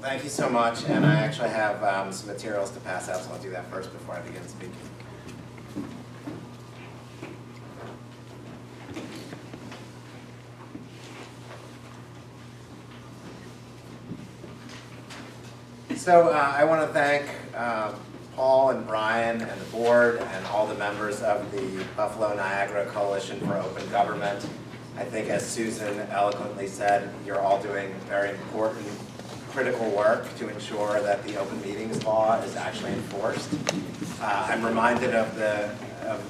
Thank you so much, and I actually have some materials to pass out, so I'll do that first before I begin speaking. So I want to thank Paul and Brian and the board and all the members of the Buffalo Niagara Coalition for Open Government. I think, as Susan eloquently said, you're all doing very important, critical work to ensure that the open meetings law is actually enforced. I'm reminded of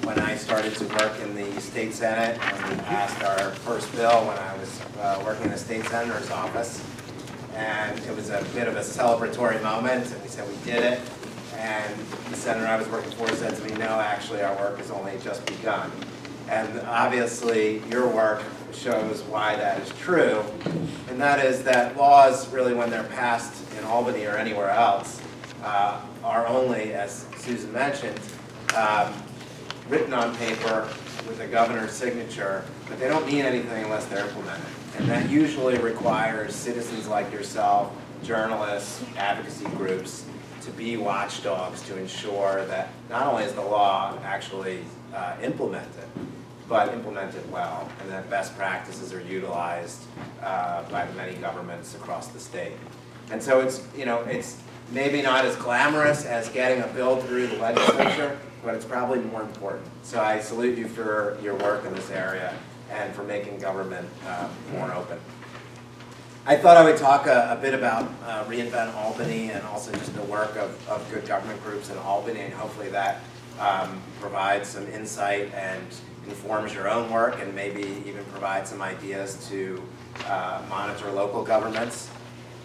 when I started to work in the state senate and we passed our first bill when I was working in the state senator's office. And it was a bit of a celebratory moment, and we said we did it. And the senator I was working for said to me, no, actually our work has only just begun. And obviously your work shows why that is true, and that is that laws, really when they're passed in Albany or anywhere else, are only, as Susan mentioned, written on paper with the governor's signature, but they don't mean anything unless they're implemented. And that usually requires citizens like yourself, journalists, advocacy groups, to be watchdogs to ensure that not only is the law actually implemented, but implemented well, and that best practices are utilized by the many governments across the state. And so it's maybe not as glamorous as getting a bill through the legislature, but it's probably more important. So I salute you for your work in this area and for making government more open. I thought I would talk a bit about Reinvent Albany and also just the work of good government groups in Albany, and hopefully that provides some insight and informs your own work and maybe even provides some ideas to monitor local governments.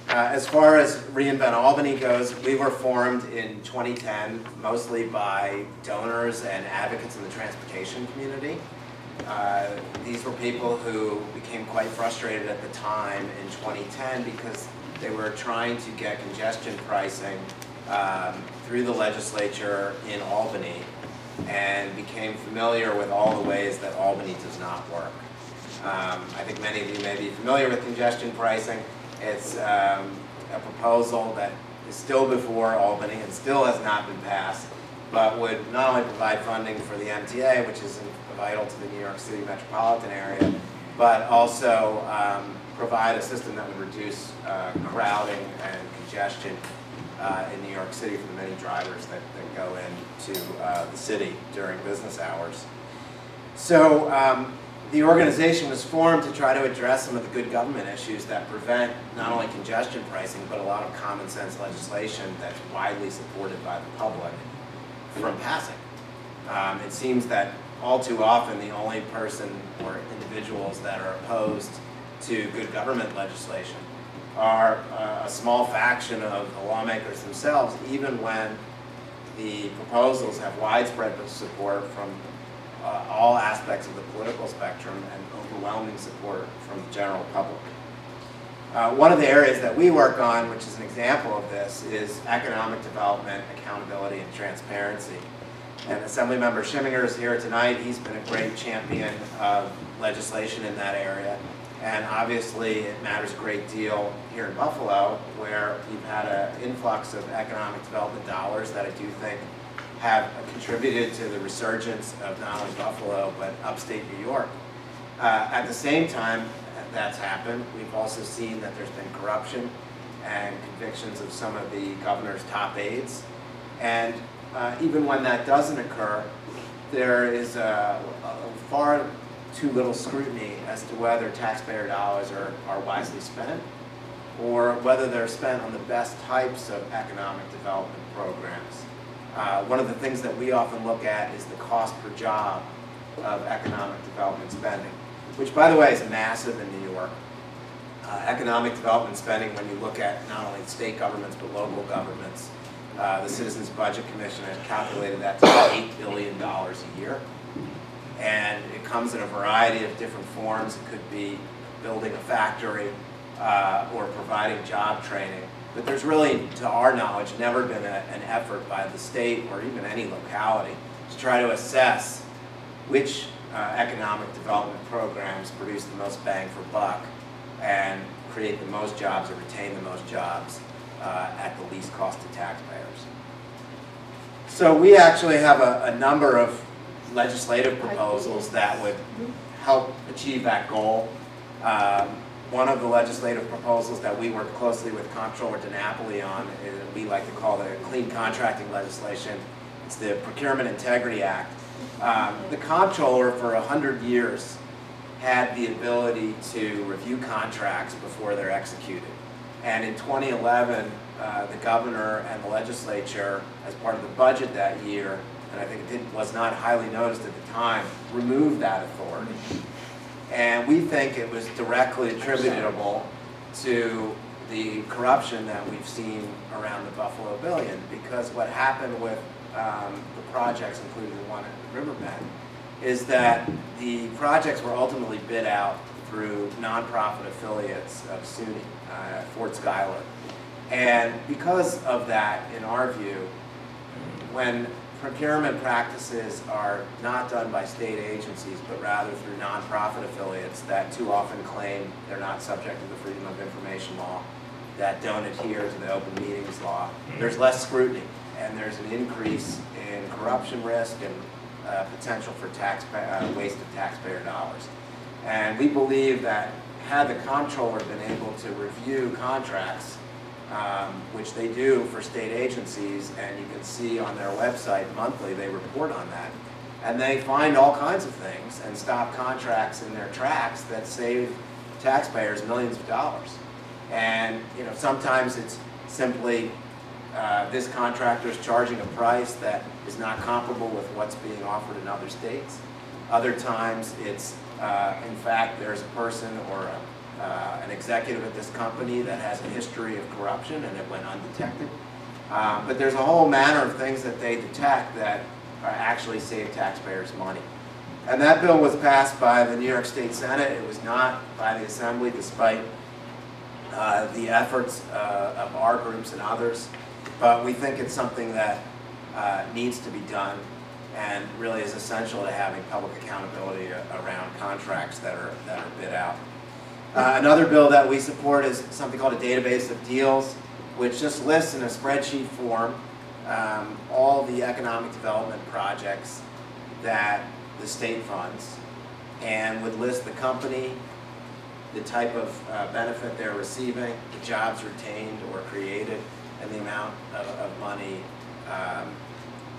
As far as Reinvent Albany goes, we were formed in 2010 mostly by donors and advocates in the transportation community. These were people who became quite frustrated at the time in 2010 because they were trying to get congestion pricing through the legislature in Albany and became familiar with all the ways that Albany does not work. I think many of you may be familiar with congestion pricing. It's a proposal that is still before Albany and still has not been passed, but would not only provide funding for the MTA, which is vital to the New York City metropolitan area, but also provide a system that would reduce crowding and congestion in New York City for the many drivers that go into the city during business hours. So the organization was formed to try to address some of the good government issues that prevent not only congestion pricing, but a lot of common sense legislation that's widely supported by the public from passing. It seems that all too often the only person or individuals that are opposed to good government legislation are a small faction of the lawmakers themselves, even when the proposals have widespread support from all aspects of the political spectrum and overwhelming support from the general public. One of the areas that we work on, which is an example of this, is economic development, accountability, and transparency. And Assemblymember Schimminger is here tonight. He's been a great champion of legislation in that area. And obviously it matters a great deal here in Buffalo, where you've had an influx of economic development dollars that I do think have contributed to the resurgence of not only Buffalo, but upstate New York. At the same time that's happened, we've also seen that there's been corruption and convictions of some of the governor's top aides. And even when that doesn't occur, there is far too little scrutiny as to whether taxpayer dollars are wisely spent, or whether they're spent on the best types of economic development programs. One of the things that we often look at is the cost per job of economic development spending, which, by the way, is massive in New York. Economic development spending, when you look at not only state governments but local governments, the Citizens Budget Commission has calculated that to about $8 billion a year. And it comes in a variety of different forms. It could be building a factory or providing job training. But there's really, to our knowledge, never been an effort by the state or even any locality to try to assess which economic development programs produce the most bang for buck and create the most jobs or retain the most jobs at the least cost to taxpayers. So we actually have a number of legislative proposals that would help achieve that goal. One of the legislative proposals that we work closely with Comptroller DiNapoli on is we like to call the clean contracting legislation. It's the Procurement Integrity Act. The Comptroller for 100 years had the ability to review contracts before they're executed. And in 2011, the governor and the legislature, as part of the budget that year, and I think it was not highly noticed at the time, removed that authority. And we think it was directly attributable to the corruption that we've seen around the Buffalo Billion, because what happened with the projects, including the one at Riverbend, is that the projects were ultimately bid out through nonprofit affiliates of SUNY, Fort Schuyler. And because of that, in our view, when procurement practices are not done by state agencies, but rather through nonprofit affiliates that too often claim they're not subject to the Freedom of Information Law, that don't adhere to the Open Meetings Law, there's less scrutiny, and there's an increase in corruption risk and potential for waste of taxpayer dollars. And we believe that had the Comptroller been able to review contracts, which they do for state agencies, and you can see on their website monthly they report on that, and they find all kinds of things and stop contracts in their tracks that save taxpayers millions of dollars. And sometimes it's simply this contractor is charging a price that is not comparable with what's being offered in other states. Other times it's in fact there's a person or an executive at this company that has a history of corruption and it went undetected. But there's a whole manner of things that they detect that actually save taxpayers money. And that bill was passed by the New York State Senate. It was not by the Assembly, despite the efforts of our groups and others. But we think it's something that needs to be done and really is essential to having public accountability around contracts that are bid out. Another bill that we support is something called a database of deals, which just lists in a spreadsheet form all the economic development projects that the state funds, and would list the company, the type of benefit they're receiving, the jobs retained or created, and the amount of money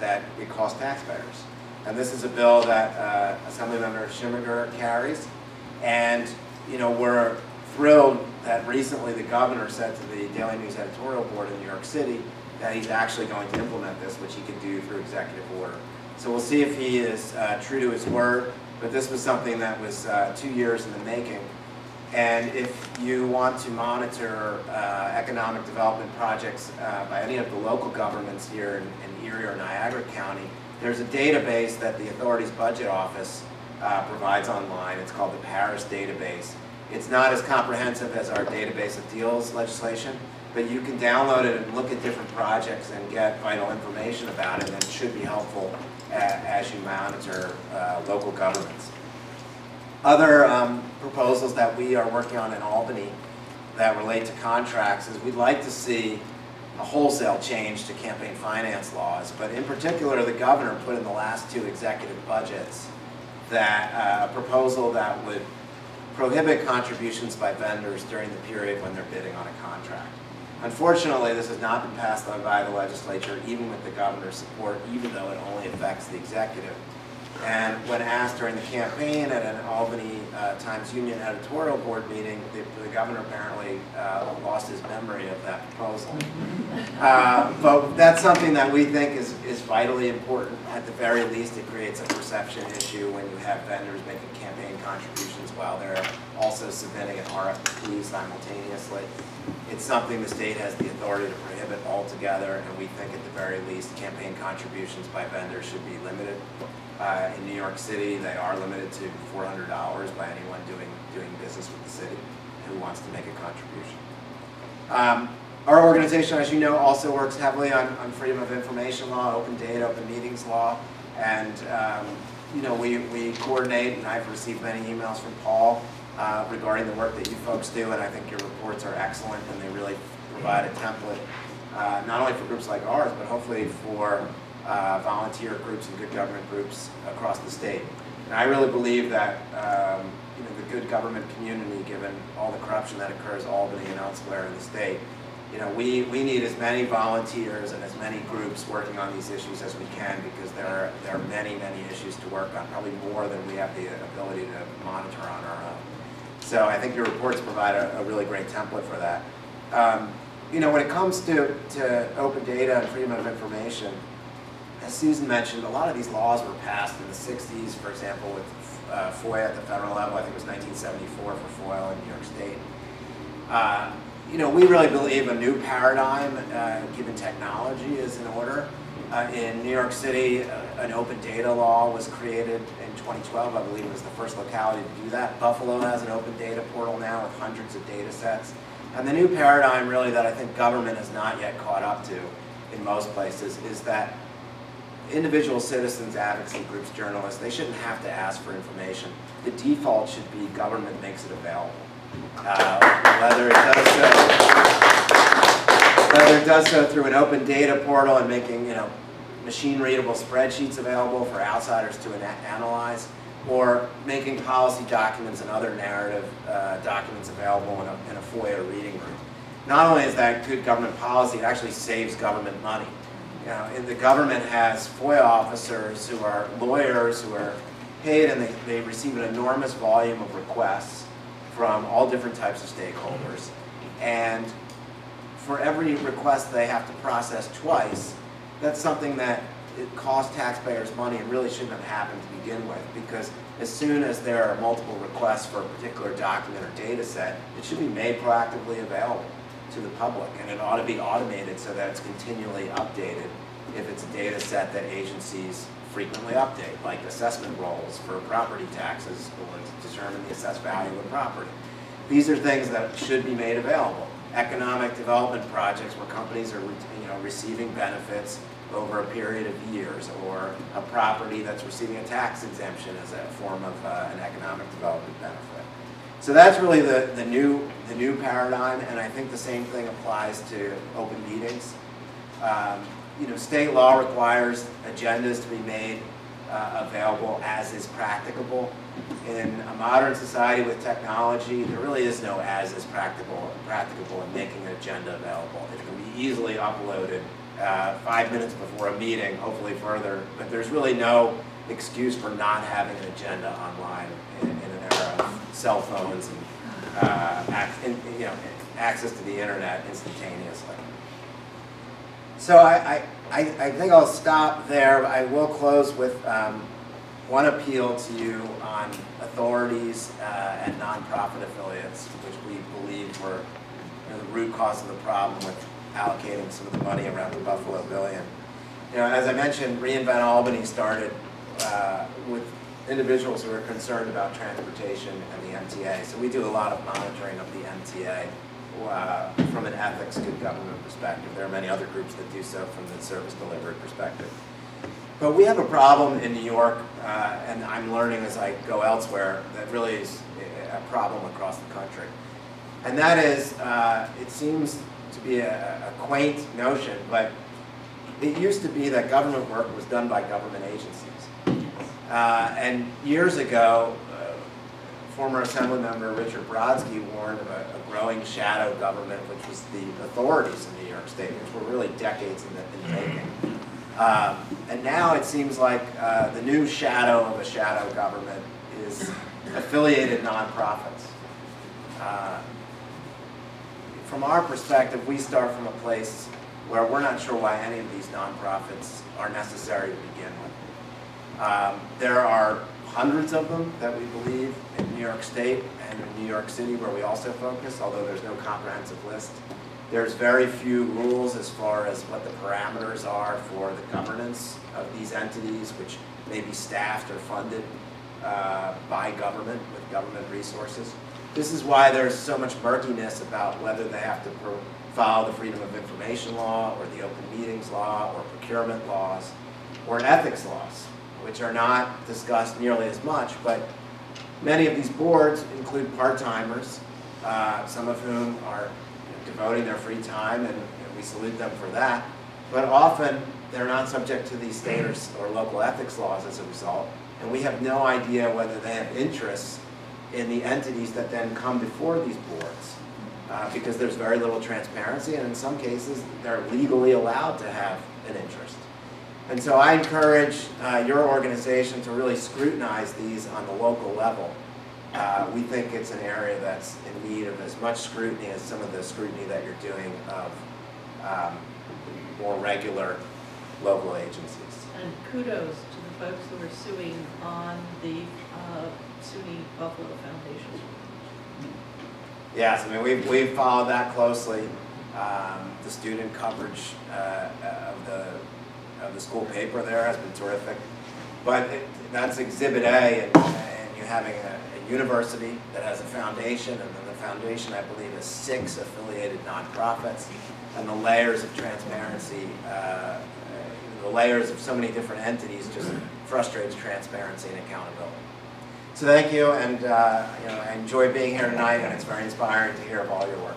that it costs taxpayers. And this is a bill that Assemblymember Schumacher carries, and we're thrilled that recently the governor said to the Daily News editorial board in New York City that he's actually going to implement this, which he can do through executive order. So we'll see if he is true to his word, but this was something that was 2 years in the making. And if you want to monitor economic development projects by any of the local governments here in Erie or Niagara County, there's a database that the authority's budget office provides online. It's called the Paris database. It's not as comprehensive as our database of deals legislation, but you can download it and look at different projects and get vital information about it, and it should be helpful as you monitor local governments. Other proposals that we are working on in Albany that relate to contracts is we'd like to see a wholesale change to campaign finance laws, but in particular the governor put in the last 2 executive budgets that a proposal that would prohibit contributions by vendors during the period when they're bidding on a contract. Unfortunately, this has not been passed on by the legislature, even with the governor's support, even though it only affects the executive. And when asked during the campaign at an Albany Times-Union editorial board meeting, the governor apparently lost his memory of that proposal. But that's something that we think is vitally important. At the very least, it creates a perception issue when you have vendors making campaign contributions while they're also submitting an RFP simultaneously. It's something the state has the authority to prohibit altogether, and we think at the very least campaign contributions by vendors should be limited. In New York City, they are limited to $400 by anyone doing business with the city who wants to make a contribution. Our organization, as you know, also works heavily on freedom of information law, open data, open meetings law, and we coordinate, and I've received many emails from Paul regarding the work that you folks do, and I think your reports are excellent, and they really provide a template, not only for groups like ours, but hopefully for volunteer groups and good government groups across the state. And I really believe that the good government community, given all the corruption that occurs in Albany and elsewhere in the state, we need as many volunteers and as many groups working on these issues as we can, because there are many, many issues to work on, probably more than we have the ability to monitor on our own. So I think your reports provide a really great template for that. When it comes to open data and freedom of information, as Susan mentioned, a lot of these laws were passed in the 60s, for example, with FOIA at the federal level. I think it was 1974 for FOIA in New York State. We really believe a new paradigm, given technology, is in order. In New York City, an open data law was created in 2012. I believe it was the first locality to do that. Buffalo has an open data portal now with hundreds of data sets. And the new paradigm, really, that I think government has not yet caught up to in most places, is that individual citizens, advocacy groups, journalists, they shouldn't have to ask for information. The default should be government makes it available. Whether it does so through an open data portal and making machine-readable spreadsheets available for outsiders to analyze, or making policy documents and other narrative documents available in a FOIA reading room. Not only is that good government policy, it actually saves government money. The government has FOIA officers who are lawyers who are paid, and they receive an enormous volume of requests from all different types of stakeholders. And for every request they have to process twice, that's something that it costs taxpayers money and really shouldn't have happened to begin with, because as soon as there are multiple requests for a particular document or data set, it should be made proactively available to the public, and it ought to be automated so that it's continually updated if it's a data set that agencies frequently update, like assessment rolls for property taxes to determine the assessed value of property. These are things that should be made available. Economic development projects where companies are receiving benefits over a period of years, or a property that's receiving a tax exemption as a form of an economic development benefit. So that's really the new paradigm, and I think the same thing applies to open meetings. State law requires agendas to be made available as is practicable. In a modern society with technology, there really is no as is practicable in making an agenda available. It can be easily uploaded 5 minutes before a meeting, hopefully further, but there's really no excuse for not having an agenda online in an era of cell phones and access to the internet instantaneously. So I think I'll stop there. I will close with one appeal to you on authorities and nonprofit affiliates, which we believe were the root cause of the problem with allocating some of the money around the Buffalo billion. As I mentioned, Reinvent Albany started with individuals who are concerned about transportation and the MTA. So we do a lot of monitoring of the MTA from an ethics, good government perspective. There are many other groups that do so from the service delivery perspective. But we have a problem in New York, and I'm learning as I go elsewhere, that really is a problem across the country. And that is, it seems to be a quaint notion, but it used to be that government work was done by government agencies. And years ago, former Assemblymember Richard Brodsky warned of a growing shadow government, which was the authorities in New York State, which were really decades in the making. And now it seems like the new shadow of a shadow government is affiliated nonprofits. From our perspective, we start from a place where we're not sure why any of these nonprofits are necessary to begin with. There are hundreds of them that we believe in New York State and in New York City, where we also focus, although there's no comprehensive list. There's very few rules as far as what the parameters are for the governance of these entities, which may be staffed or funded by government with government resources. This is why there's so much murkiness about whether they have to follow the Freedom of Information law or the Open Meetings law or procurement laws or ethics laws, which are not discussed nearly as much, but many of these boards include part-timers, some of whom are devoting their free time, and we salute them for that. But often, they're not subject to these state or local ethics laws as a result, and we have no idea whether they have interests in the entities that then come before these boards, because there's very little transparency, and in some cases, they're legally allowed to have an interest. And so I encourage your organization to really scrutinize these on the local level. We think it's an area that's in need of as much scrutiny as some of the scrutiny that you're doing of more regular local agencies. And kudos to the folks who are suing on the SUNY Buffalo Foundation. Yes, I mean we've followed that closely. The student coverage of the school paper there has been terrific. But that's Exhibit A, and you're having a university that has a foundation, and then the foundation, I believe, has 6 affiliated nonprofits, and the layers of transparency, the layers of so many different entities just frustrates transparency and accountability. So thank you, and I enjoy being here tonight, and it's very inspiring to hear of all your work.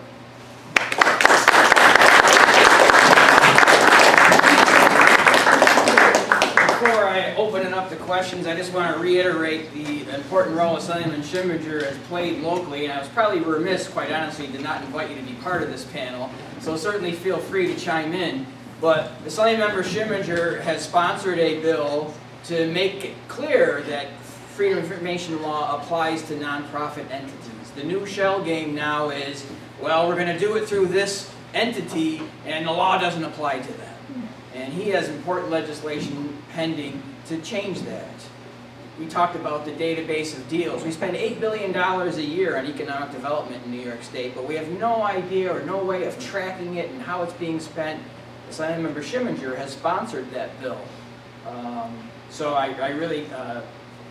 Before I open it up to questions, I just want to reiterate the important role Assemblyman Schimminger has played locally, and I was probably remiss, quite honestly, to not invite you to be part of this panel, so certainly feel free to chime in. But Assemblymember Schimminger has sponsored a bill to make it clear that Freedom of Information law applies to nonprofit entities. The new shell game now is, well, we're going to do it through this entity, and the law doesn't apply to them. And he has important legislation pending to change that. We talked about the database of deals. We spend $8 billion a year on economic development in New York State, but we have no idea or no way of tracking it and how it's being spent. Assemblymember Schimminger has sponsored that bill. So I really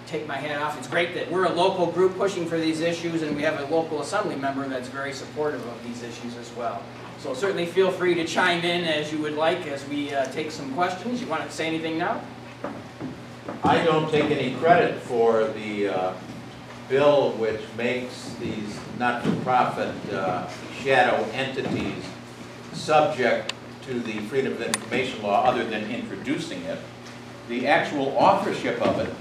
take my hat off. It's great that we're a local group pushing for these issues, and we have a local assembly member that's very supportive of these issues as well. So certainly feel free to chime in as you would like as we take some questions. You want to say anything now? I don't take any credit for the bill which makes these not-for-profit shadow entities subject to the Freedom of Information law other than introducing it. The actual authorship of it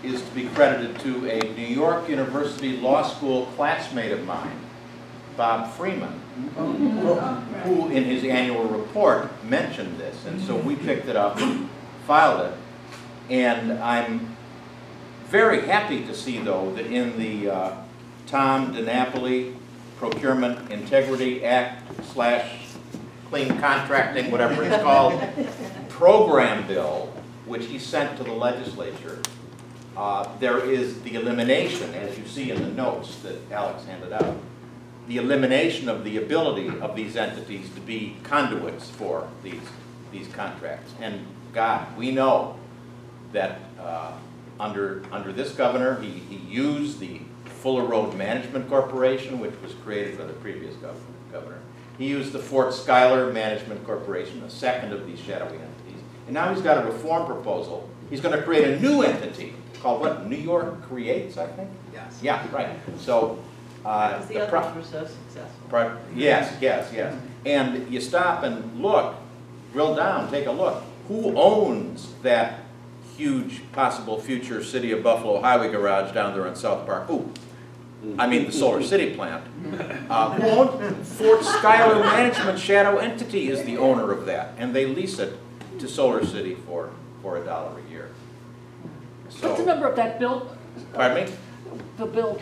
is to be credited to a New York University Law School classmate of mine, Bob Freeman, who in his annual report mentioned this. And so we picked it up and filed it. And I'm very happy to see, though, that in the Tom DiNapoli Procurement Integrity Act / Clean Contracting, whatever it's called, program bill, which he sent to the legislature, there is the elimination, as you see in the notes that Alex handed out, the elimination of the ability of these entities to be conduits for these contracts. And God, we know that under this governor, he used the Fuller Road Management Corporation, which was created by the previous governor. He used the Fort Schuyler Management Corporation, the second of these shadowy entities. And now he's got a reform proposal. He's going to create a new entity called what? New York Creates, I think? Yes. Yeah, right. So Because the others were so successful. Yes. And you stop and look, drill down, take a look. Who owns that huge possible future City of Buffalo highway garage down there in South Park? Who? I mean the Solar City plant. Who owns Fort Schuyler Management Shadow Entity is the owner of that, and they lease it to Solar City for $1 a year. So, what's the number of that bill? Pardon me? The bill.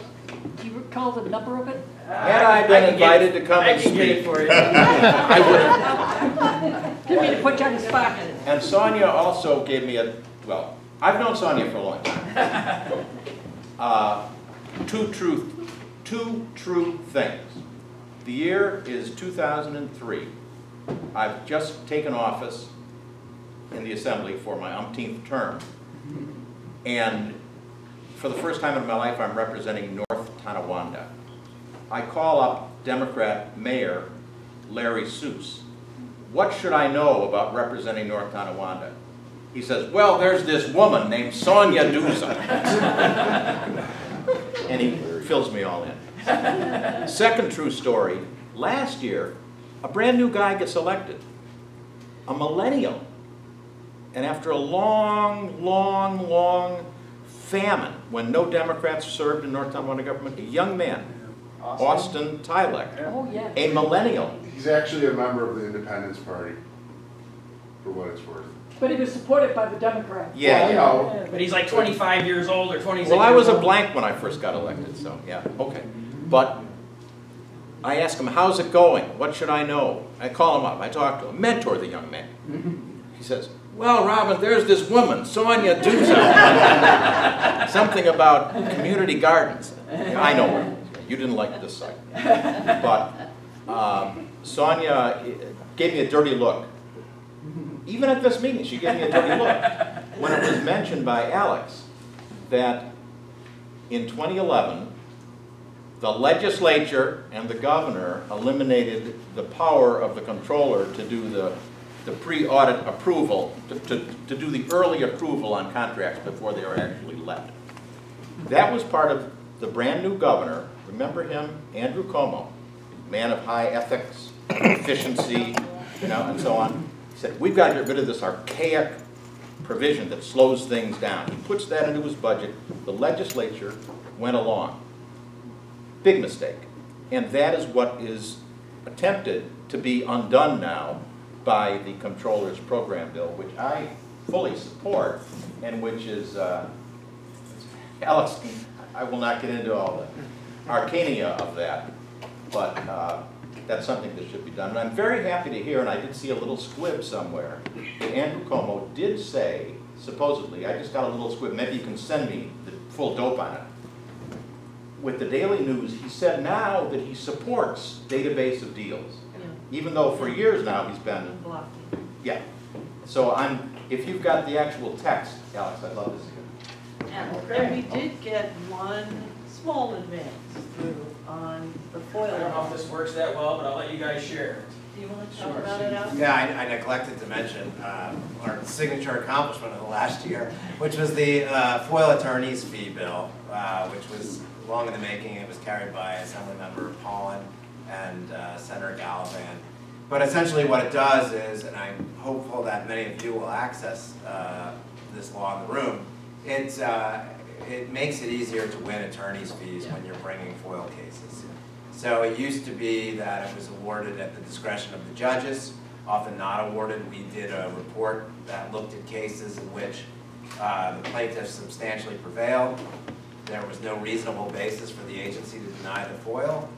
Do you recall the number of it? Had I been invited to come and speak, get it for you. I would have. Didn't mean to put you on the spot. And Sonia also gave me well, I've known Sonia for a long time. Two true things. The year is 2003. I've just taken office in the Assembly for my umpteenth term. And for the first time in my life, I'm representing North Tonawanda. I call up Democrat Mayor Larry Seuss. What should I know about representing North Tonawanda? He says, well, there's this woman named Sonia Duza. And he fills me all in. Second true story, last year, A brand new guy gets elected, a millennial. And after a long, long, long famine, when no Democrats served in North Carolina government, a young man, Austin Tylek, Oh, yeah. a millennial. He's actually a member of the Independence Party, for what it's worth. But he was supported by the Democrats. Yeah, I know. But he's like 25 years old or 26 Well, I years was a old. blank when I first got elected, so yeah, okay. But I asked him, how's it going? What should I know? I call him up, I talk to him, mentor the young man. He says, well, Robin, there's this woman, Sonia do something about community gardens. I know her. You didn't like this site. But Sonia gave me a dirty look. Even at this meeting, she gave me a dirty look. When it was mentioned by Alex that in 2011, the legislature and the governor eliminated the power of the comptroller to do the pre-audit approval, to do the early approval on contracts before they were actually let. That was part of the brand new governor, remember him, Andrew Cuomo, man of high ethics, efficiency, and so on. He said, we've got to get rid of this archaic provision that slows things down. He puts that into his budget. The legislature went along. Big mistake. And that is what is attempted to be undone now by the comptroller's program bill, which I fully support, and which is, Alex, I will not get into all the arcania of that, but that's something that should be done. And I'm very happy to hear, and I did see a little squib somewhere, that Andrew Cuomo did say, supposedly, I just got a little squib, maybe you can send me the full dope on it. With the Daily News, he said now that he supports database of deals. Even though for years now he's been, yeah. So if you've got the actual text, Alex, I'd love to see it. And we did get one small advance through on the FOIL. I don't know if this works that well, but I'll let you guys share it. Do you want to talk Sure. about it, Alex? Yeah, I neglected to mention our signature accomplishment of the last year, which was the FOIL attorney's fee bill, which was long in the making. It was carried by Assemblymember Paulin and Senator Gallivan. But essentially what it does is, and I'm hopeful that many of you will access this law in the room, it makes it easier to win attorney's fees when you're bringing FOIL cases. So it used to be that it was awarded at the discretion of the judges, often not awarded. We did a report that looked at cases in which the plaintiffs substantially prevailed. There was no reasonable basis for the agency to deny the FOIL.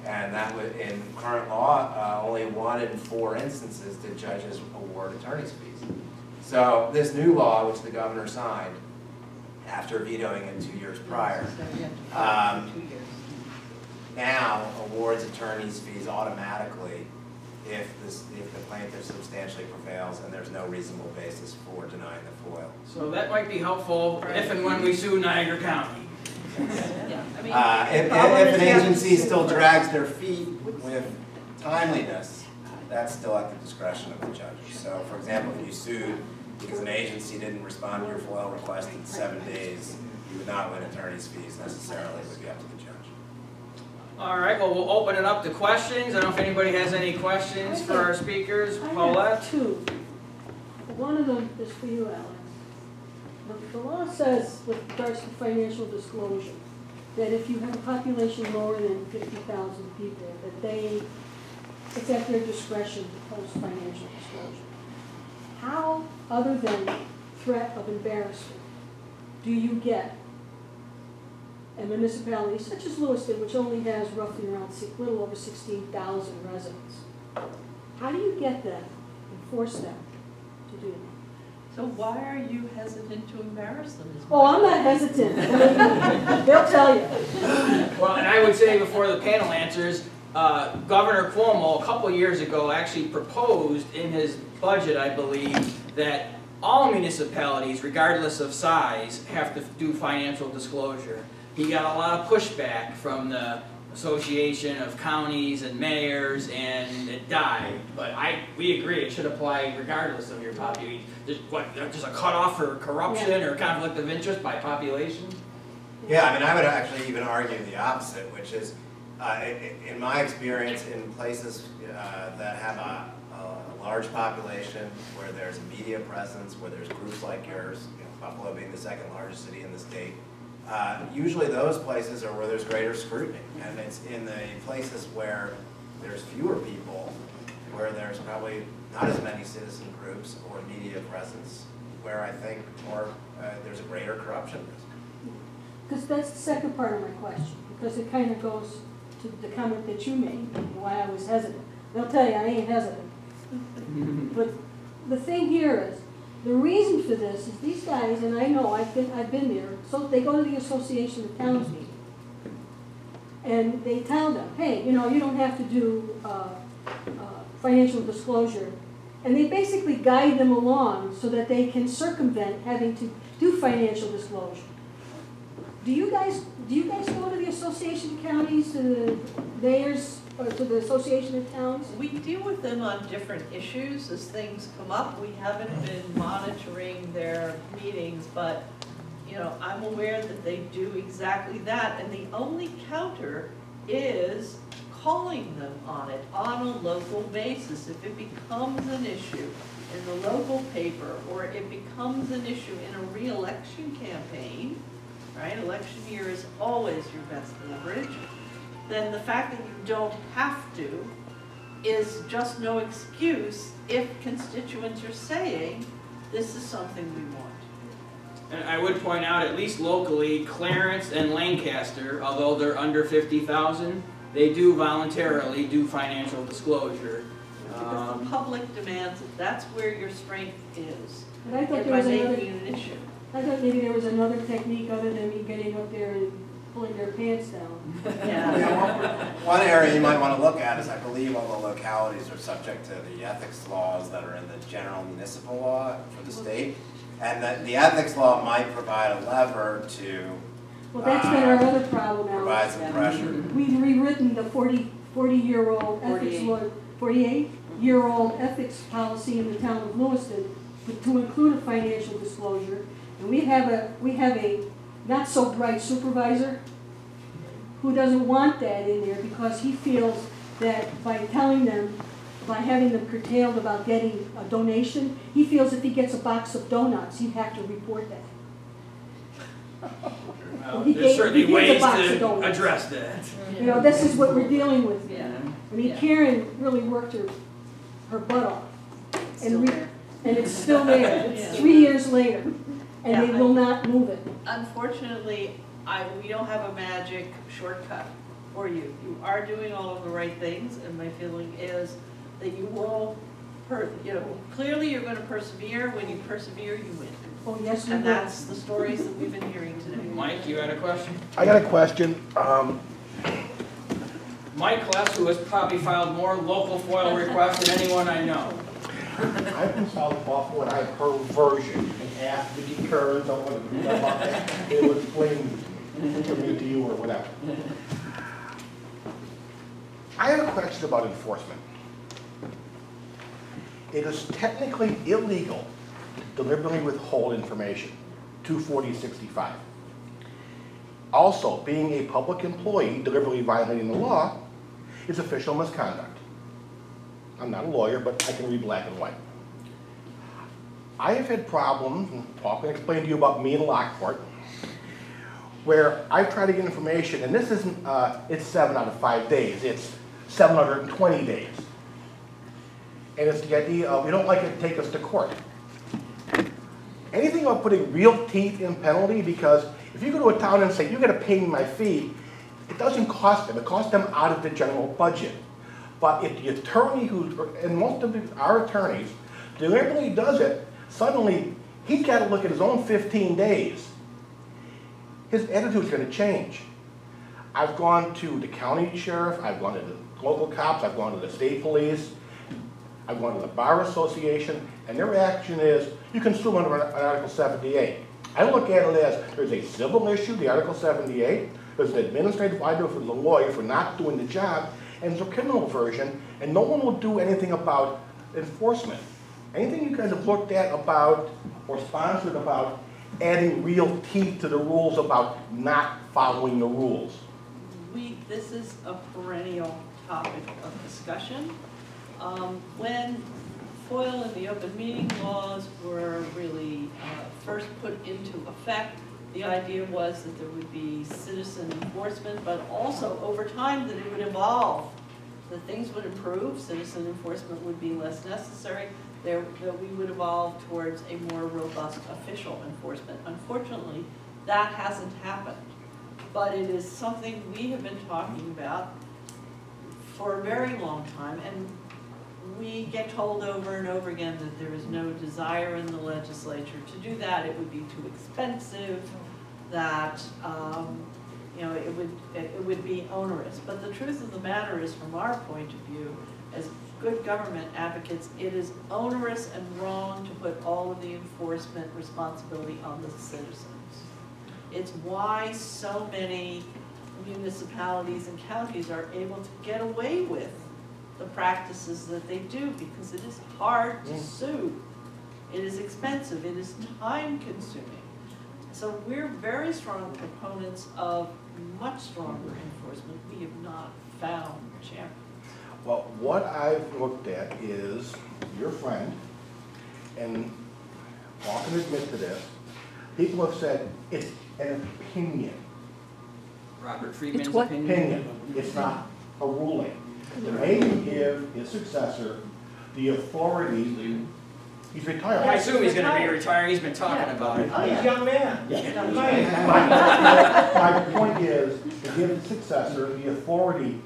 And that would, in current law, only 1 in 4 instances did judges award attorney's fees. So this new law, which the governor signed after vetoing it 2 years prior, now awards attorney's fees automatically if the plaintiff substantially prevails and there's no reasonable basis for denying the FOIL. So that might be helpful if and when we sue Niagara County. Yeah, I mean, If an agency still drags their feet with timeliness, that's still at the discretion of the judge. So, for example, if you sued because an agency didn't respond to your FOIL request in 7 days, you would not win attorney's fees necessarily. It would be up to the judge. All right, well, we'll open it up to questions. I don't know if anybody has any questions for our speakers. I Paulette? have 2. One of them is for you, Alex. The law says, with regards to financial disclosure, that if you have a population lower than 50,000 people, that it's at their discretion to post financial disclosure. How, other than threat of embarrassment, do you get a municipality such as Lewiston, which only has roughly around little over 16,000 residents? How do you get them and force them to do that? so why are you hesitant to embarrass them? Oh, I'm not hesitant. They'll tell you. Well, and I would say before the panel answers, Governor Cuomo a couple years ago actually proposed in his budget, I believe, that all municipalities, regardless of size, have to do financial disclosure. He got a lot of pushback from the Association of Counties and Mayors, and it died. But we agree it should apply regardless of your population. Just a cutoff for corruption or conflict of interest by population? Yeah, I mean, I would actually even argue the opposite, which is In my experience, in places that have a large population, where there's a media presence, where there's groups like yours, Buffalo being the second largest city in the state, usually those places are where there's greater scrutiny. And it's in the places where there's fewer people, where there's probably not as many citizen groups or media presence, where I think there's a greater corruption risk. Because that's the second part of my question, because it kind of goes to the comment that you made, why I was hesitant. And I'll tell you, I ain't hesitant. But the thing here is, the reason for this is these guys, and I know I've been there, so they go to the Association of Towns meeting, and they tell them, hey, you don't have to do financial disclosure, and they basically guide them along so that they can circumvent having to do financial disclosure. Do you guys go to the Association of Counties, to the mayors, or to the Association of Towns? We deal with them on different issues as things come up. We haven't been monitoring their meetings, but I'm aware that they do exactly that. And the only counter is calling them on it on a local basis. If it becomes an issue in the local paper, or it becomes an issue in a re-election campaign, right? Election year is always your best leverage. Then the fact that you don't have to is just no excuse if constituents are saying, this is something we want. And I would point out, at least locally, Clarence and Lancaster, although they're under 50,000, they do voluntarily do financial disclosure. Because the public demands it. That's where your strength is. And I thought there By was another, making it an issue. I thought maybe there was another technique other than me getting up there and pulling their pants down. Yeah. One area you might want to look at is, I believe all the localities are subject to the ethics laws that are in the general municipal law for the state. And that the ethics law might provide a lever to Well, that's been our other problem, provide Alex. some pressure. We've rewritten the 40-year-old ethics law, 48-year-old ethics policy in the town of Lewiston to include a financial disclosure. And we have a not so bright supervisor who doesn't want that in there because he feels that by telling them, by having them curtailed about getting a donation, he feels if he gets a box of donuts, he'd have to report that. Well, He there's gave- certainly he gives a ways box of to donuts. address that. This is what we're dealing with. Yeah. I mean, Yeah. Karen really worked her butt off. Still there. And it's still there. It's Yeah. 3 years later, and Yeah, they will not move it. Unfortunately, we don't have a magic shortcut for you. You are doing all of the right things, and my feeling is that you will, clearly you're going to persevere. When you persevere, you win. Oh, yes, we And will. that's the stories that we've been hearing today. Mike, you had a question? I got a question. Mike Less, who has probably filed more local FOIL requests than anyone I know. I'm from South Buffalo and I've heard version and asked the Kearns on what they will explain to me to you or whatever. I have a question about enforcement. It is technically illegal to deliberately withhold information, 240-65. Also, being a public employee deliberately violating the law is official misconduct. I'm not a lawyer, but I can read black and white. I have had problems, and Paul can explain to you about me in Lockport, where I try to get information, and this isn't, it's 7 out of 5 days, it's 720 days. And it's the idea of, you don't like it, take us to court. Anything about putting real teeth in penalty, because if you go to a town and say, you gotta pay me my fee, it doesn't cost them, it costs them out of the general budget. But if the attorney and most of our attorneys, deliberately does it, suddenly he's got to look at his own 15 days. His attitude's going to change. I've gone to the county sheriff, I've gone to the local cops, I've gone to the state police, I've gone to the Bar Association, and their reaction is, you can sue under Article 78. I look at it as, there's a civil issue, the Article 78, there's an administrative liability for the lawyer for not doing the job, and there's a criminal version, and no one will do anything about enforcement. Anything you guys have looked at about, or sponsored about, adding real teeth to the rules about not following the rules? this is a perennial topic of discussion. When FOIL and the open meeting laws were really first put into effect, the idea was that there would be citizen enforcement, but also over time that it would evolve, that things would improve, citizen enforcement would be less necessary, that we would evolve towards a more robust official enforcement. Unfortunately, that hasn't happened, but it is something we have been talking about for a very long time, and we get told over and over again that there is no desire in the legislature to do that. It would be too expensive, that it would be onerous. But the truth of the matter is, from our point of view, as good government advocates, it is onerous and wrong to put all of the enforcement responsibility on the citizens. It's why so many municipalities and counties are able to get away with the practices that they do, because it is hard to sue. It is expensive, it is time consuming. So we're very strong proponents of much stronger enforcement. We have not found champions. Well, what I've looked at is your friend, and Paul can admit to this, people have said it's an opinion. Robert Friedman's It's what? opinion. It's not a ruling. To maybe give his successor the authority, he's retired. I assume he's gonna be retiring, he's been talking about it. Oh, he's a young man. My point is to give the successor the authority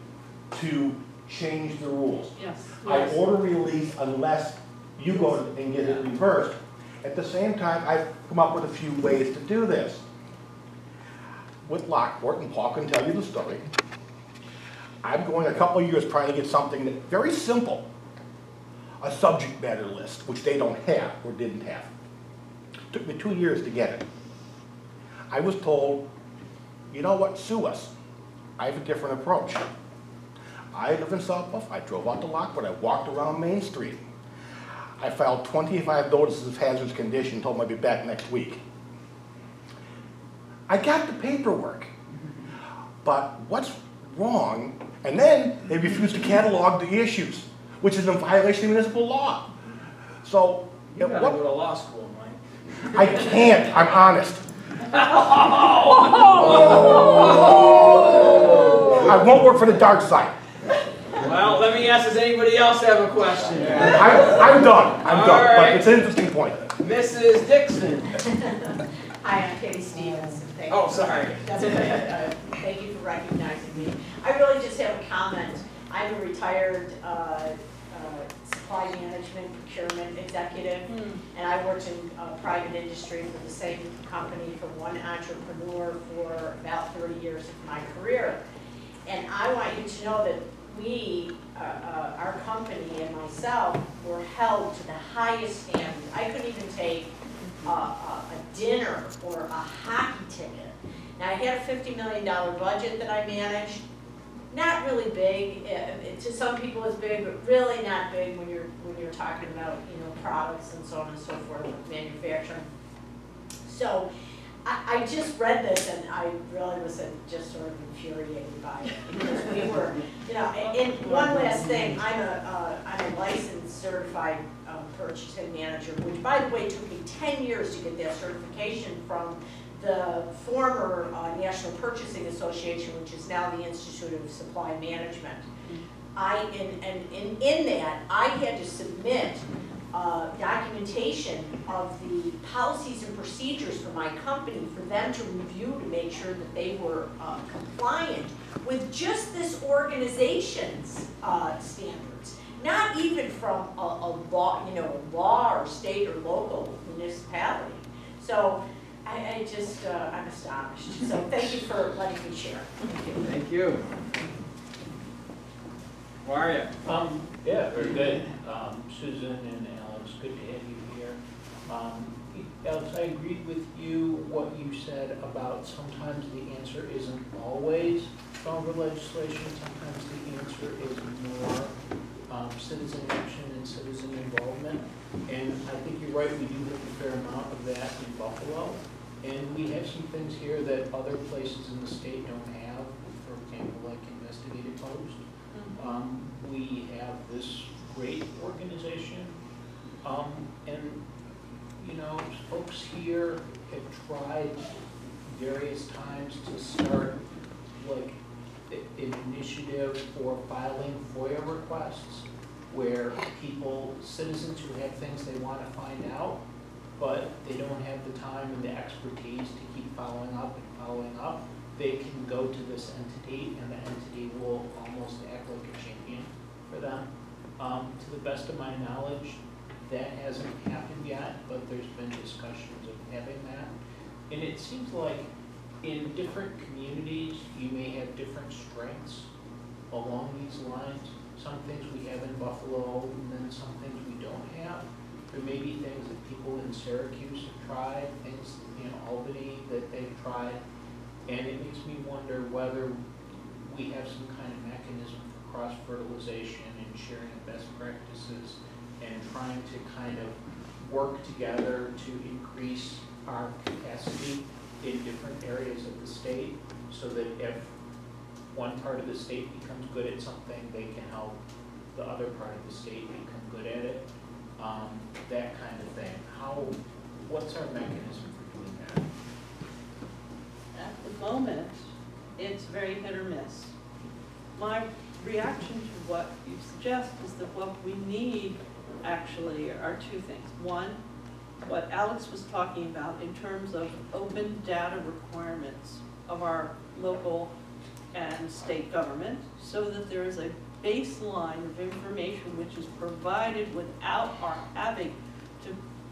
to change the rules. Yes. I order release unless you go and get it reversed. At the same time, I've come up with a few ways to do this. With Lockport, and Paul can tell you the story, I'm going a couple of years trying to get something that very simple, a subject matter list, which they don't have or didn't have. It took me 2 years to get it. I was told, you know what, sue us. I have a different approach. I live in South Bluff, I drove out to Lockport, I walked around Main Street. I filed 25 notices of hazardous condition, told them I'd be back next week. I got the paperwork, but what's wrong, and then they refused to catalog the issues, which is in violation of municipal law. So, You gotta go to law school, Mike. I can't, I'm honest. I won't work for the dark side. Well, let me ask, does anybody else have a question? I'm done, All but right. it's an interesting point. Mrs. Dixon. Hi, I'm Katie Stevens. Thank Oh, you. sorry. That's okay. Thank you for recognizing me. I really just have a comment. I'm a retired supply management procurement executive, and I worked in private industry for the same company for one entrepreneur for about 30 years of my career. And I want you to know that we, our company and myself, were held to the highest standard. I couldn't even take a dinner or a hockey ticket. Now, I had a $50 million budget that I managed. Not really big. To some people it's big, but really not big when you're talking about, you know, products and so on and so forth with manufacturing. So I just read this and I really was just sort of infuriated by it, because we were, you know. And one last thing, I'm a licensed certified purchasing manager, which by the way took me 10 years to get that certification from the former National Purchasing Association, which is now the Institute of Supply Management. In that, I had to submit documentation of the policies and procedures for my company for them to review to make sure that they were compliant with just this organization's standards, not even from a law, you know, a law or state or local municipality. So I'm astonished. So thank you for letting me share. Thank you. Thank you. How are you? Yeah, very good. Susan and Alex, good to have you here. Alex, I agreed with you what you said about sometimes the answer isn't always stronger legislation. Sometimes the answer is more citizen action and citizen involvement. And I think you're right, we do have a fair amount of that in Buffalo. And we have some things here that other places in the state don't have. For example, investigated post. We have this great organization, and you know, folks here have tried various times to start like an initiative for filing FOIA requests where people, citizens who have things they want to find out, but they don't have the time and the expertise to keep following up, they can go to this entity and the entity will almost act like a champion for them. To the best of my knowledge, that hasn't happened yet, but there's been discussions of having that. And it seems like in different communities, you may have different strengths along these lines. Some things we have in Buffalo, and then some things we don't have. There may be things that people in Syracuse have tried, things in Albany that they've tried, and it makes me wonder whether we have some kind of mechanism for cross-fertilization and sharing of best practices and trying to kind of work together to increase our capacity in different areas of the state so that if one part of the state becomes good at something, they can help the other part of the state become good at it. That kind of thing. What's our mechanism for doing that? At the moment, it's very hit or miss. My reaction to what you suggest is that what we need actually are two things. One, what Alex was talking about in terms of open data requirements of our local and state government, so that there is a baseline of information which is provided without our having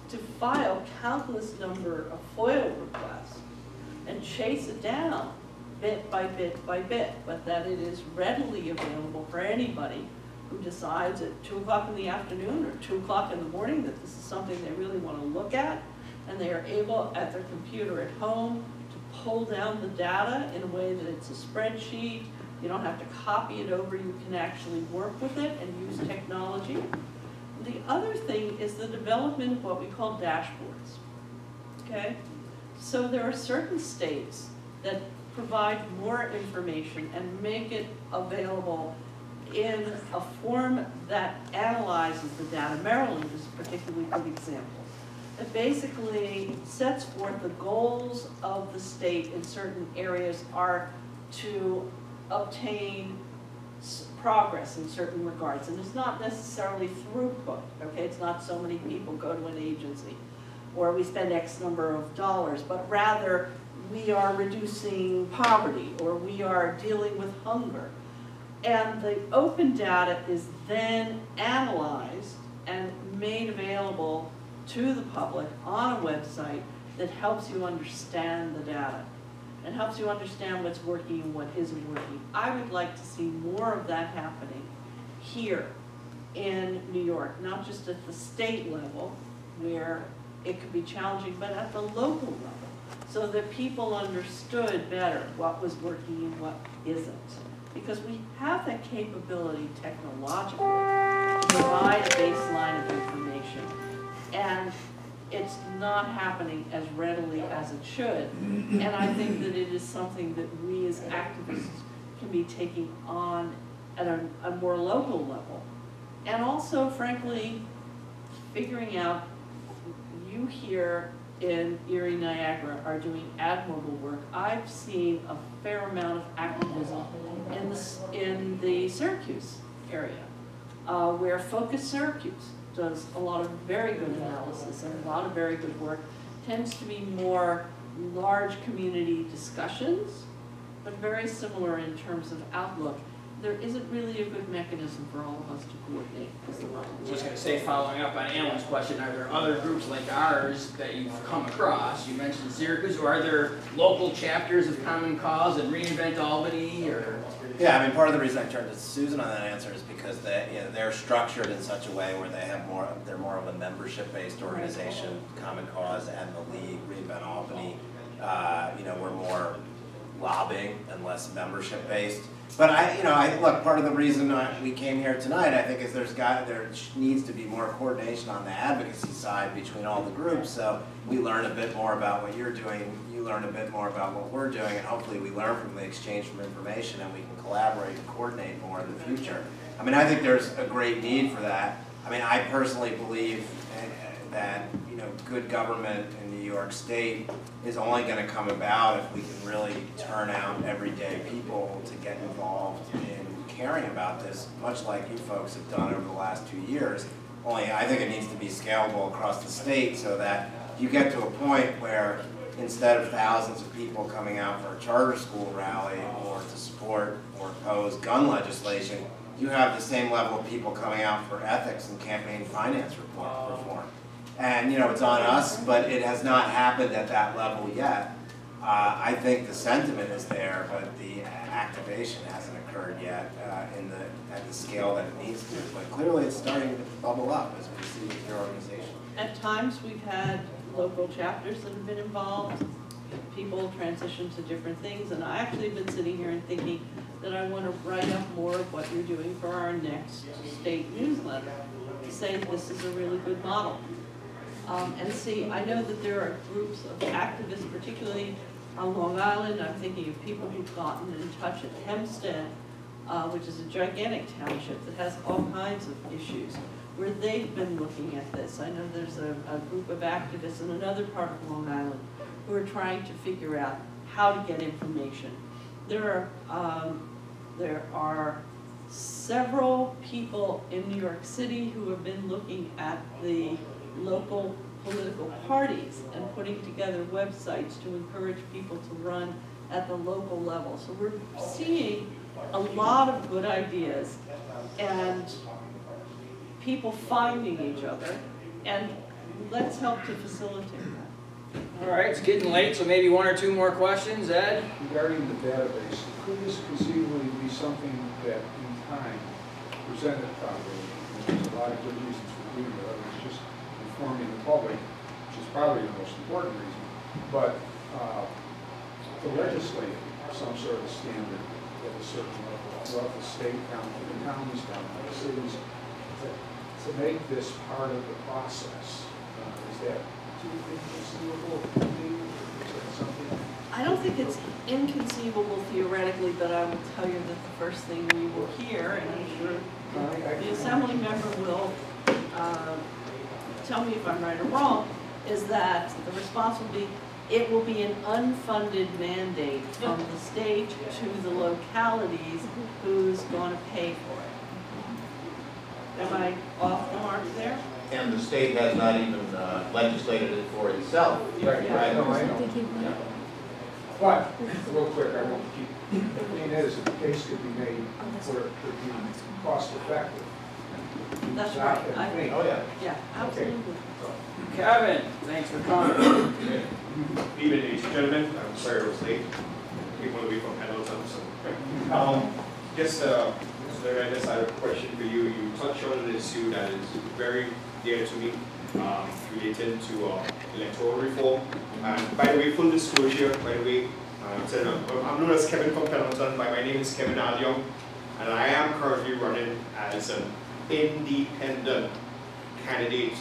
to file countless number of FOIA requests and chase it down bit by bit by bit, but that it is readily available for anybody who decides at 2 o'clock in the afternoon or 2 o'clock in the morning that this is something they really want to look at, and they are able at their computer at home to pull down the data in a way that it's a spreadsheet. You don't have to copy it over, you can actually work with it and use technology. The other thing is the development of what we call dashboards, okay? So there are certain states that provide more information and make it available in a form that analyzes the data. Maryland is a particularly good example. It basically sets forth the goals of the state in certain areas are to obtain progress in certain regards. And it's not necessarily throughput, okay? It's not so many people go to an agency or we spend X number of dollars, but rather we are reducing poverty or we are dealing with hunger. And the open data is then analyzed and made available to the public on a website that helps you understand the data and helps you understand what's working and what isn't working. I would like to see more of that happening here in New York, not just at the state level where it could be challenging, but at the local level, so that people understood better what was working and what isn't. Because we have that capability technologically to provide a baseline of information. And it's not happening as readily as it should. And I think that it is something that we as activists can be taking on at a more local level. And also, frankly, figuring out, you here in Erie, Niagara are doing admirable work. I've seen a fair amount of activism in the Syracuse area, where Focus Syracuse does a lot of very good analysis and a lot of very good work. Tends to be more large community discussions, but very similar in terms of outlook. There isn't really a good mechanism for all of us to coordinate. I was just going to say, following up on Alan's question, are there other groups like ours that you've come across? You mentioned Syracuse, or are there local chapters of Common Cause and Reinvent Albany? Or yeah, I mean, part of the reason I turned to Susan on that answer is because they're structured in such a way where they're more of a membership-based organization. Common Cause and the League, Reinvent Albany, we're more lobbying and less membership-based. But look, part of the reason we came here tonight, I think, is there needs to be more coordination on the advocacy side between all the groups, so we learn a bit more about what you're doing. You you learn a bit more about what we're doing, and hopefully we learn from the exchange of information and we can collaborate and coordinate more in the future. I mean, I think there's a great need for that. I mean, I personally believe that, you know, good government in New York State is only going to come about if we can really turn out everyday people to get involved in caring about this, much like you folks have done over the last 2 years. Only I think it needs to be scalable across the state so that you get to a point where instead of thousands of people coming out for a charter school rally or to support or oppose gun legislation, you have the same level of people coming out for ethics and campaign finance reform. And, you know, it's on us, but it has not happened at that level yet. I think the sentiment is there, but the activation hasn't occurred yet at the scale that it needs to. But clearly it's starting to bubble up as we see with your organization. At times, we've had local chapters that have been involved. People transition to different things, and I actually have been sitting here and thinking that I want to write up more of what you're doing for our next state newsletter, to say this is a really good model. And see, I know that there are groups of activists, particularly on Long Island. I'm thinking of people who've gotten in touch at Hempstead, which is a gigantic township that has all kinds of issues, where they've been looking at this. I know there's a group of activists in another part of Long Island who are trying to figure out how to get information. There are several people in New York City who have been looking at the local political parties and putting together websites to encourage people to run at the local level. So we're seeing a lot of good ideas and people finding each other, and let's help to facilitate that. All right, it's getting late, so maybe one or two more questions. Ed? Regarding the database, could this conceivably be something that in time presented properly? There's a lot of good reasons for doing it, other than just informing the public, which is probably the most important reason. But to legislate some sort of standard at a certain level, throughout the state, down to the counties, down to the cities, to make this part of the process. Is that too inconceivable? Is that something? I don't think it's inconceivable theoretically, but I will tell you that the first thing we will hear, and I'm sure the assembly member will tell me if I'm right or wrong, is that the response will be, it will be an unfunded mandate from the state to the localities who's going to pay for it. Am I off the mark there? And the state has not even legislated it for itself. Right, Yeah. no, I know. Yeah. But, real quick, I won't keep, the thing is, the case could be made where it could be cost effective. That's Not right. that thing. Oh, yeah. Yeah, absolutely. Kevin, thanks for coming. Evening, ladies and gentlemen. I'm sorry I was late. Came all the way from Pendleton. Just, Mr. Larry, I just had a question for you. You touched on an issue that is very dear to me, related to electoral reform. And by the way, full disclosure, by the way, I'm known as Kevin from Pendleton, but my name is Kevin Alyong, and I am currently running as an independent candidate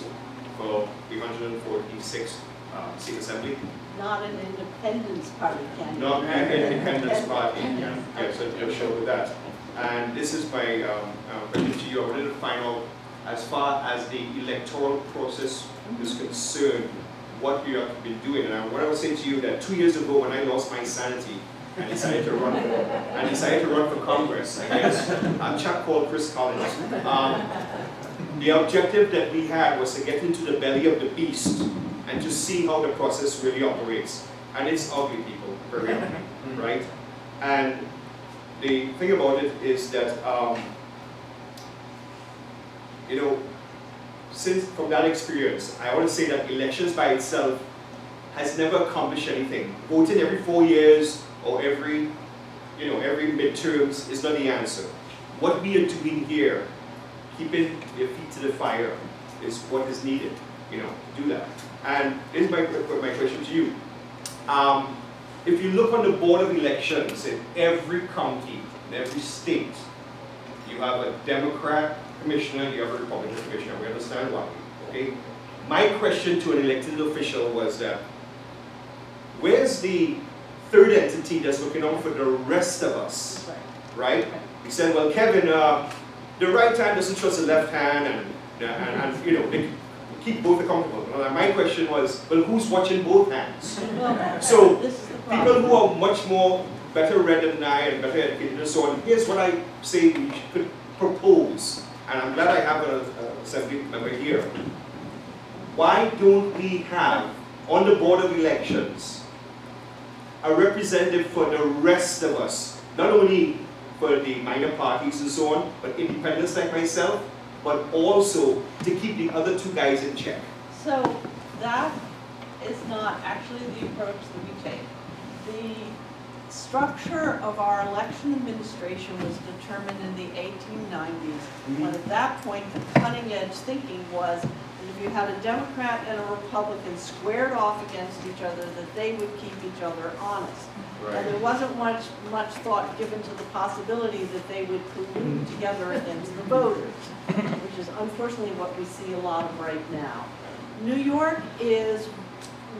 for the 146th State Assembly. Not an independence party candidate. Not an independence party, yes, I'll show with that. And this is my question to you. I wanted to find out, as far as the electoral process is concerned, what you have been doing. And what I would say to you that 2 years ago, when I lost my sanity and decided to run for Congress against a chap called Chris Collins, the objective that we had was to get into the belly of the beast and to see how the process really operates. And it's ugly, people, for real, right? And the thing about it is that, you know, since from that experience, I want to say that elections by itself has never accomplished anything. Voting every 4 years or every midterms is not the answer. What we are doing here, keeping your feet to the fire, is what is needed, you know, to do that. And here's my question to you. If you look on the board of elections in every county, in every state, you have a Democrat commissioner, you have a Republican commissioner. We understand why, okay? My question to an elected official was that, Where's the third entity that's looking out for the rest of us, right? We said, well, Kevin, the right hand doesn't trust the left hand, and you know, they keep both accountable. And my question was, well, who's watching both hands? So people who are much more better read than I and better educated and so on, here's what I say we could propose, and I'm glad I have an assembly member here. Why don't we have, on the Board of Elections, a representative for the rest of us, not only for the minor parties and so on, but independents like myself, but also to keep the other two guys in check? So that is not actually the approach that we take. The structure of our election administration was determined in the 1890s, when at that point the cutting edge thinking was that if you had a Democrat and a Republican squared off against each other, that they would keep each other honest. Right. And there wasn't much thought given to the possibility that they would collude together against the voters, which is unfortunately what we see a lot of right now. New York is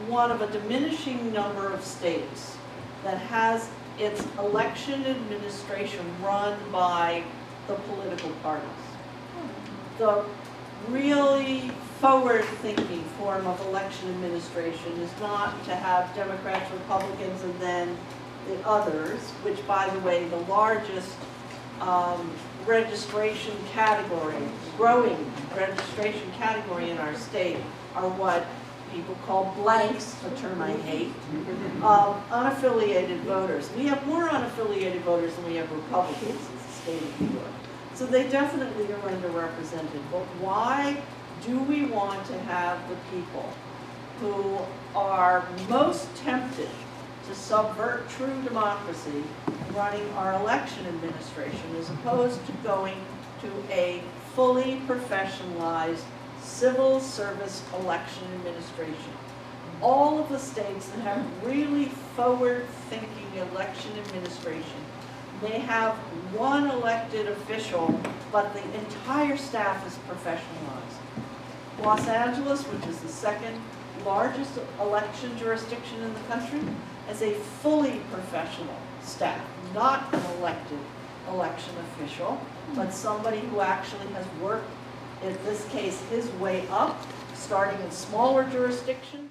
one of a diminishing number of states that has its election administration run by the political parties. The really forward-thinking form of election administration is not to have Democrats, Republicans, and then the others, which, by the way, the largest registration category, growing registration category in our state are what people call blanks, a term I hate, unaffiliated voters. We have more unaffiliated voters than we have Republicans in the state of New York. So they definitely are underrepresented. But why do we want to have the people who are most tempted to subvert true democracy running our election administration as opposed to going to a fully professionalized civil service election administration? All of the states that have really forward-thinking election administration may have one elected official, but the entire staff is professionalized. Los Angeles, which is the second largest election jurisdiction in the country, has a fully professional staff, not an elected election official, but somebody who actually has worked, in this case, his way up, starting in smaller jurisdictions